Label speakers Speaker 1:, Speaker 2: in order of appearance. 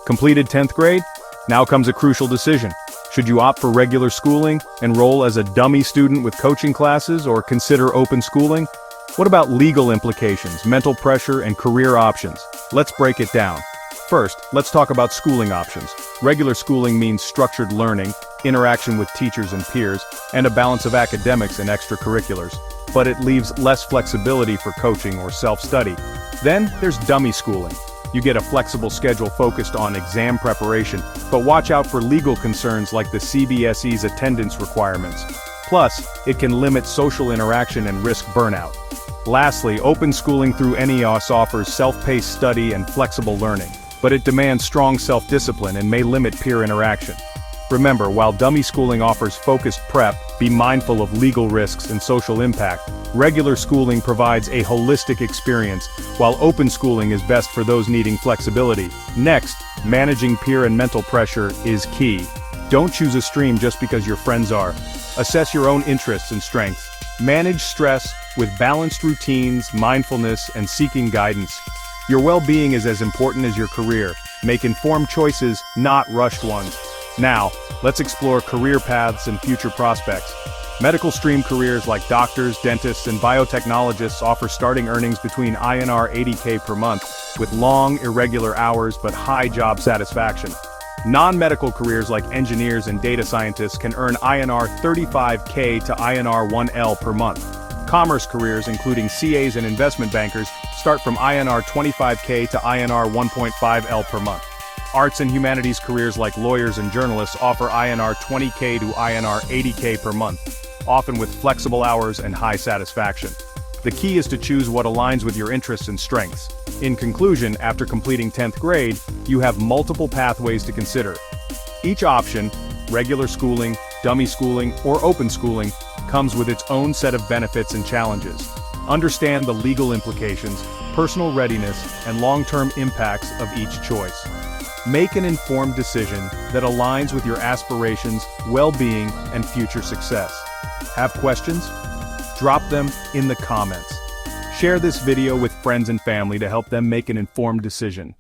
Speaker 1: Completed 10th grade? Now comes a crucial decision. Should you opt for regular schooling, enroll as a dummy student with coaching classes, or consider open schooling? What about legal implications, mental pressure, and career options? Let's break it down. First, let's talk about schooling options. Regular schooling means structured learning, interaction with teachers and peers, and a balance of academics and extracurriculars. But it leaves less flexibility for coaching or self-study. Then, there's dummy schooling. You get a flexible schedule focused on exam preparation, but watch out for legal concerns like the CBSE's attendance requirements. Plus, it can limit social interaction and risk burnout. Lastly, open schooling through NIOS offers self-paced study and flexible learning, but it demands strong self-discipline and may limit peer interaction. Remember, while dummy schooling offers focused prep, be mindful of legal risks and social impact. Regular schooling provides a holistic experience, while open schooling is best for those needing flexibility. Next, managing peer and mental pressure is key. Don't choose a stream just because your friends are. Assess your own interests and strengths. Manage stress with balanced routines, mindfulness, and seeking guidance. Your well-being is as important as your career. Make informed choices, not rushed ones. Now, let's explore career paths and future prospects. Medical stream careers like doctors, dentists, and biotechnologists offer starting earnings between INR 80K per month, with long, irregular hours but high job satisfaction. Non-medical careers like engineers and data scientists can earn INR 35K to INR 1L per month. Commerce careers including CAs and investment bankers start from INR 25K to INR 1.5L per month. Arts and humanities careers like lawyers and journalists offer INR 20K to INR 80K per month, often with flexible hours and high satisfaction. The key is to choose what aligns with your interests and strengths. In conclusion, after completing 10th grade, you have multiple pathways to consider. Each option, regular schooling, dummy schooling, or open schooling, comes with its own set of benefits and challenges. Understand the legal implications, personal readiness, and long-term impacts of each choice. Make an informed decision that aligns with your aspirations, well-being, and future success. Have questions? Drop them in the comments. Share this video with friends and family to help them make an informed decision.